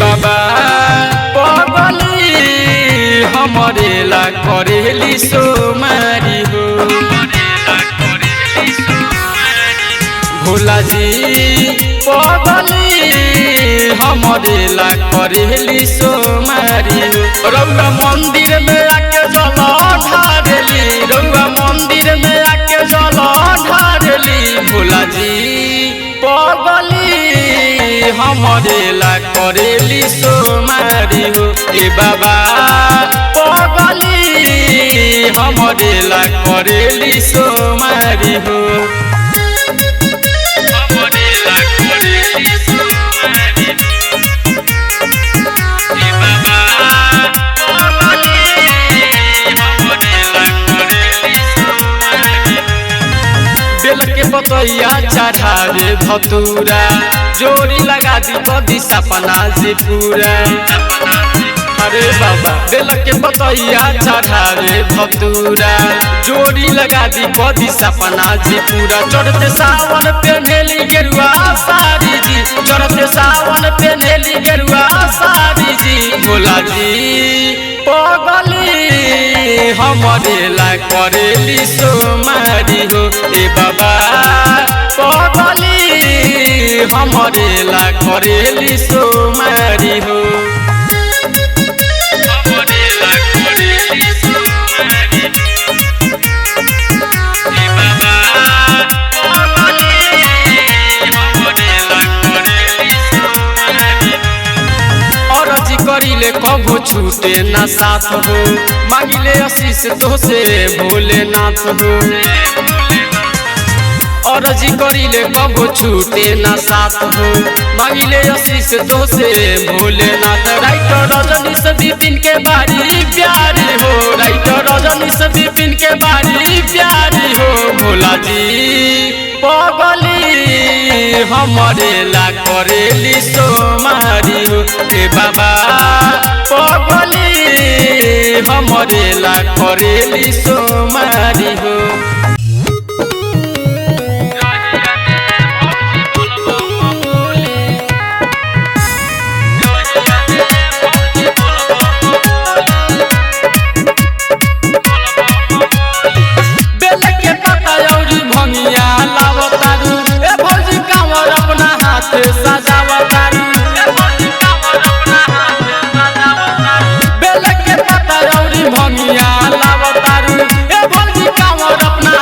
बाबा पगली हमरे ला करेली सोमारी हो। भोला जी पगली हमरे ला करेली सोमारी हो। रउआ मंदिर में आके जल ढारेली, रउआ मंदिर में आके जल ढारेली। भोला जी पगली हमरे ला करेली सोमारी हो। ए बाबा पगली हमरे ला करेली सोमारी हो। बेल के पतैया चढ़ावे धतूरा, जोड़ी लगा दी कदी सपना से पूरा। अरे बाबा बेल के पतैया चढ़ावे धतूरा, जोड़ी लगा दी कदी सपना से पूरा। चढ़ते सावन पेन्हेली गेरुआ साड़ी जी, चढ़ते सावन पेन्हेली गेरुआ साड़ी जी। भोला जी पगली हमरे ला करेली सोमारी हो। ए बाबा पगली हमरे ला करेली सोमारी हो। करिले कभो छूटे ना साथ हो, मांगिले आशीष तो से भोलेनाथ हो। अर्जी करिले कभो छूटे ना साथ हो, मांगिले आशीष तो से भोलेनाथ। राइटर रजनीश विपिन के बारी प्यारी हो, राइटर रजनीश विपिन के बारी प्यारी हो। भोला जी पगली हमरे ला करेली सोमारी हो। ए बाबा पगली हमरे ला करेली सोमारी हो। बेल के पता औरी भंगिया लावतारू, ए भौजी कांवर अपना हाथ सजावतारू। बेल के पता औरी भंगिया लावतारू, ए भौजी कांवर अपना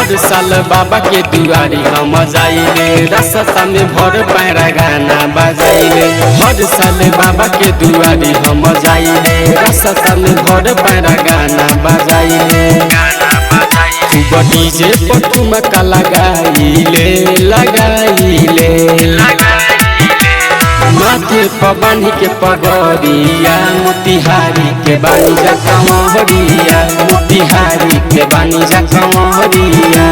हर साल बाबा के दुआरी हम जाइले, रास्ता में भर पैरा गाना बजाइले। हर साल बाबा के दुआरी हम जाइले, रास्ता में भर पैरा गाना बजाइले। डीजे पर ठुमका लगाइले लगाइले, माथे पर बांधी के पगड़िया, मोतिहारी के बानी जा कंवरिया, मोतिहारी के बानी जा कंवरिया।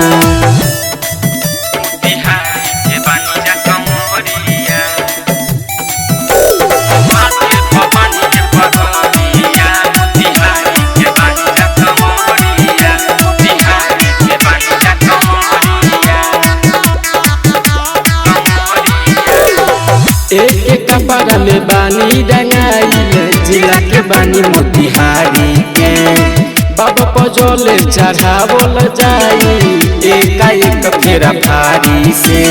एक कपड़ा में बानी डंगाइले, जिला के बानी मोतिहारी के। बाबा पजोले चढ़ावल जाई, एक फेरा फारी से।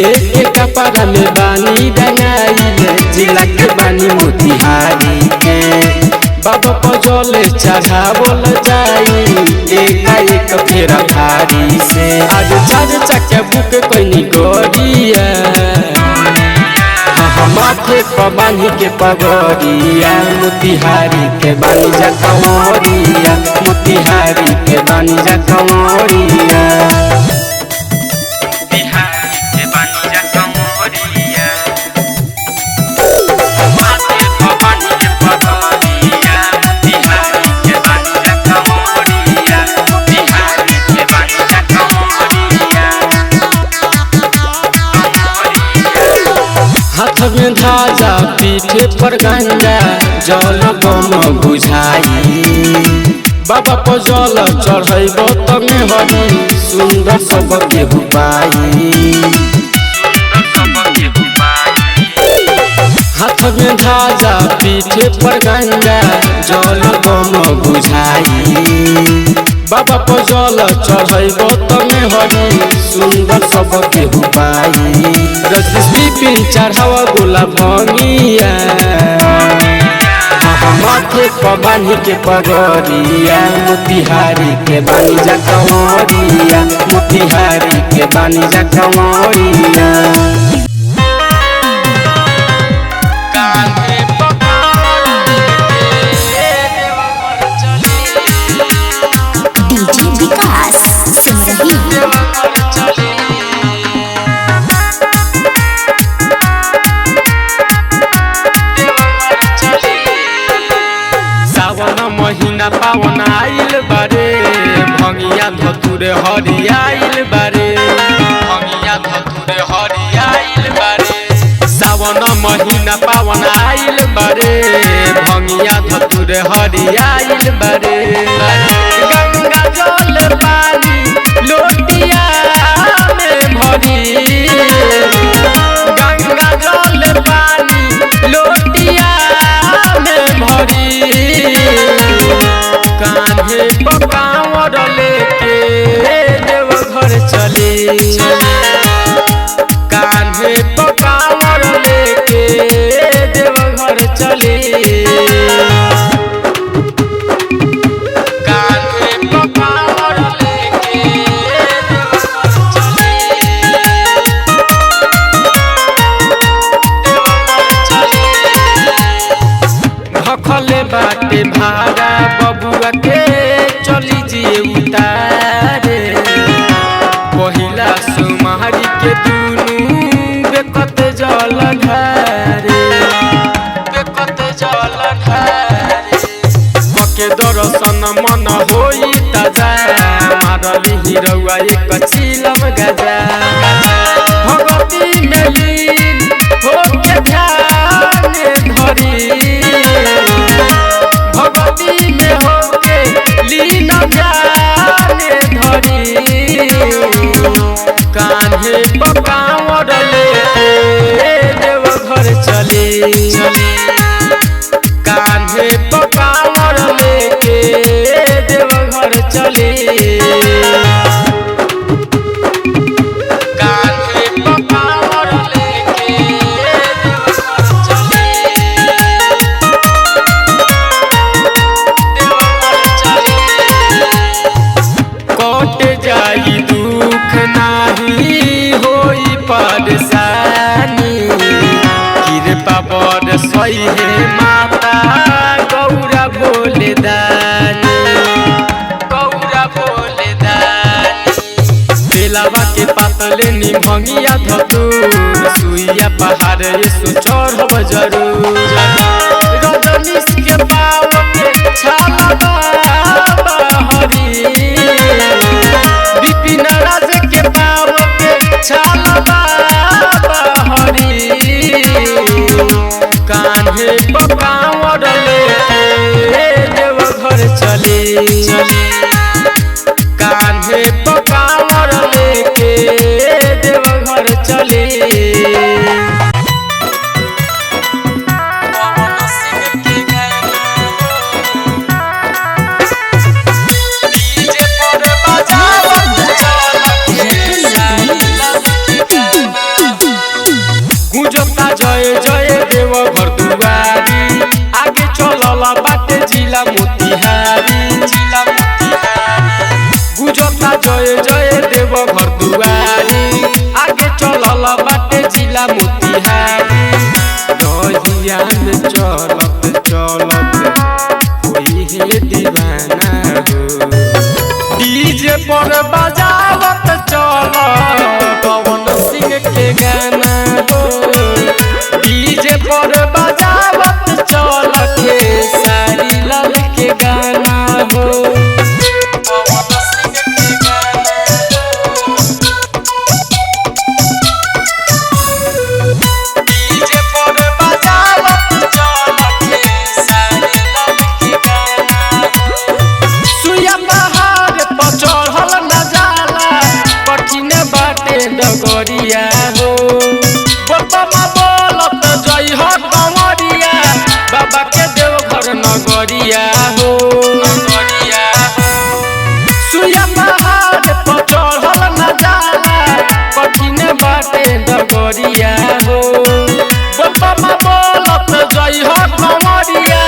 एक कपड़ा में बानी डंगाइले, जिला के बानी मोतिहारी के। बाबा पजोले चढ़ावल जाई, एक फेरा फारी से। आज चार चक्के बुक कोई गोरिया, माथे पर बांधी के पगड़िया, मोतिहारी के बानी जा कंवरिया, मोतिहारी के बानी जा कंवरिया। हाथ में धाजा पीठे पर गंगा, जल बम बुझाई। बाबा पर जल चढ़ब तमे हरी, सुंदर सबके पाई। हाथ में धाजा पीठे पर गंगा, जल बम बुझाई। बाबा पर जल चढ़ब तमे हरी, सुंदर सबके पाई। रजनी चढ़ावा गोला भंगिया, माथे पर बांधी के पगड़िया, मोतिहारी के बानी जा कंवरिया, मोतिहारी के बानी जा कंवरिया। डीजे विकास सिमरही। महीना पावन आइल बारे, भंगिया धतुरे हरियाइल बारे, भंगिया धतुरे हरियाइल बारे। सावन महीना पावन आइल बारे, भंगिया धतुरे हरियाइल बारे। गंगा जल पानी लोटिया में भरी, गंगा जल पानी लोटिया में भरी। कान्हे पकावर लेके देवघर चली, कान्हे पकावर लेके देवघर चली। कान्हे पकावर लेके देवघर चली, देवघर चली। भखले बाटे भाड़ा बबुआ के चली जिए उतारे, पहिला सुमारी के दुनू बेकत जल ढारे, बेकत जल ढारे। पके दर्शन मन होई ताजा, मारली हिरौआ एक चिलम गजा। भगवती में लीन होके ध्यान धरी, भगवती में होके लीन ध्यान धरी। कान्हे पकावर लेके देवघर चली, कान्हे पकावर लेके देवघर चली। कान्हे पकावर लेके देवघर चली, देवघर चली। लेनी भंगिया धतूर सुइया पहाड़ यसु चढ़ब जरूर रजनीश के पाव के छाला हरी विपिन राज के पाव के छाला हरी कान्हे पकावर ले देवघर चली कान्हे पकावर लेके देवघर चली गुजता जय जय देवघर दुआरी आगे चलला बाटे जिला मोतिहारी गुजता जय जय देवघर दुआरी आगे चलला बाटे जिला मोतिहारी रहिया में चलत चलत कोई है दीवाना हो डीजे पर बजावत चल पवन सिंह के गाना हो डीजे पर बजावत चल के सारी लाल के गाना हो पवन सिंह के गाना डीजे पर बजावत चल के सारी लाल के गाना सुइया पहाड़ पर चढ़ल न जाला कठिन बाटे डगरिया हो बोलबा बोलत जई हो कंवरिया बाबा के देवघर नगरिया हो सुइया पहाड़ पर चढ़ल न जाला कठिन बाटे डगरिया हो बोलबा बोलत जई हो कंवरिया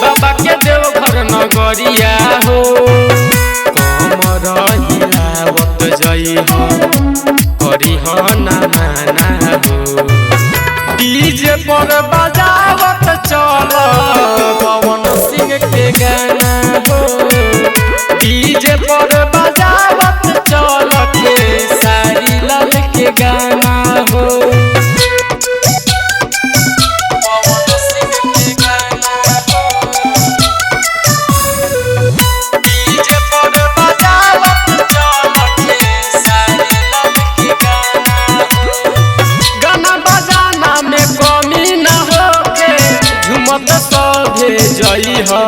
बाबा के देवघर नगरिया हो कमर हिलावत जई हो करी हो ना माना हो डीजे पर बजावत चल पवन सिंह के गाना हो डीजे पर बजावत चल के सारी लाल के गाना हो पवन सिंह के गाना हो डीजे पर बजावत चल के सारी लाल के गाना हो गाना बजाना में कमी न होके झुमत सभे जई हो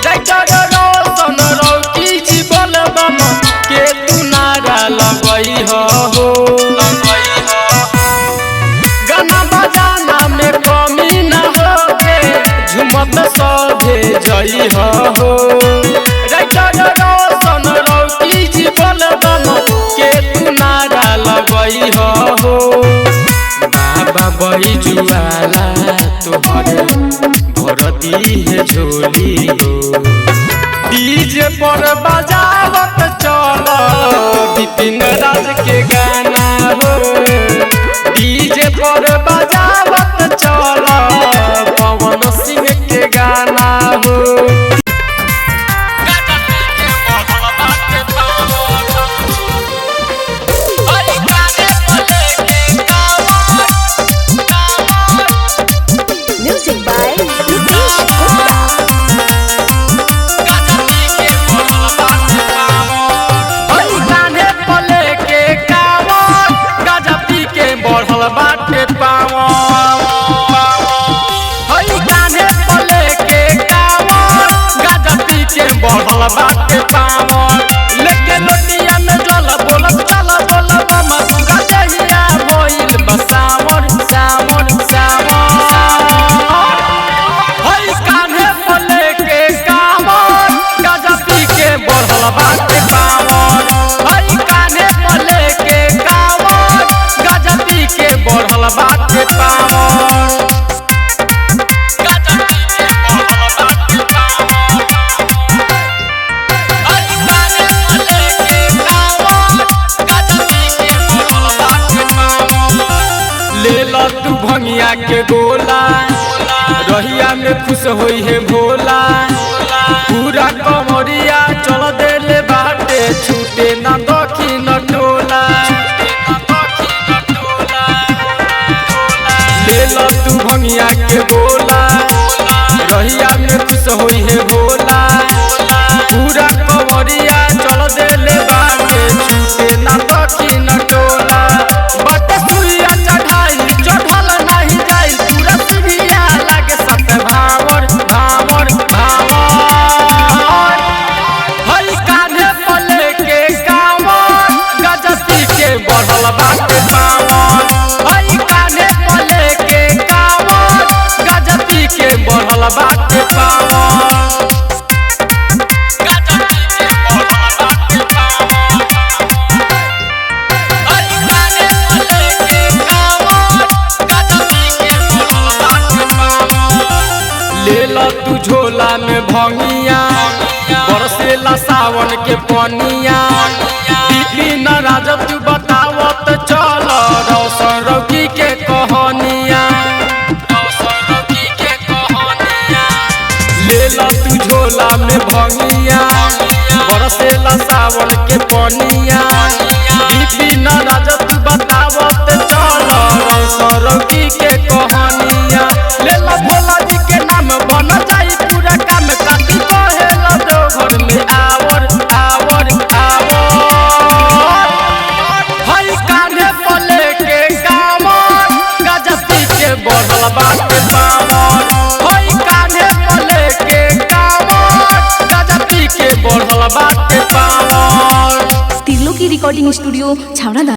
राइटर रोशन रौकी जीवन बम के तू नारा लगई हो गाना बजाना में कमी न होके झुमत सभे जई हो राइटर रोशन रौकी जीवन बम के तू नारा लगई हो बाबा बही जुआला तोहरे भरती है झोली हो डीजे पर बजावत चल विपिन राज के गाना हो डीजे पर बजावत चल पवन सिंह के गाना हो Music by Nitish Gupta. बढ़ल बाटे पावन कान्हे पले के कावन गाजा पी के बढ़ल बाटे पावन लेके लोटिया में जल बोलब चल बोलब मधुरा जहिया भइल बसावन सावन सावन कान्हे पले के कावन गाजा पी के बढ़ल बाटे पावन कान्हे पले के कावन गाजा पी के बढ़ल बाटे पावन तू भंगिया के गोला रहिया में खुश होई है भोला पूरा कमरिया चल देले बाटे छूटे ना दखी न टोला। भंगिया के गोला रहिया में खुश होई है भोला पूरा कवरिया चल देले बाटे छूटे ना दक्षिण टोला बट सुइया चढ़ाई चढ़ल नहीं जाई पूरा सीढ़िया लागे सत भावर भावर भावर हई कान्हे पले के कांवर गजती के बढ़ल बाटे पावर हई कान्हे पले के कांवर गजती के बढ़ल बाटे पावर तू झोला में भंगिया बरसेला सावन के पनिया विपिन राजा तू बतावत चल रौशन रौकी के कहानिया लेला तू झोला में भंगिया बरसेला सावन के पनिया विपिन राजा तू बतावत चल रौशन रौकी के कहानिया लेला भोला जी के नाम बन जाई पूरा काम काटी कहेला देवघर में आवर आवर आवर हई कान्हे पले के कांवर गजती के बढ़ल बाटे पावर हई कान्हे पले के कांवर गजती के बढ़ल बाटे पावर तिरलो की रिकॉर्डिंग स्टूडियो छावड़ा।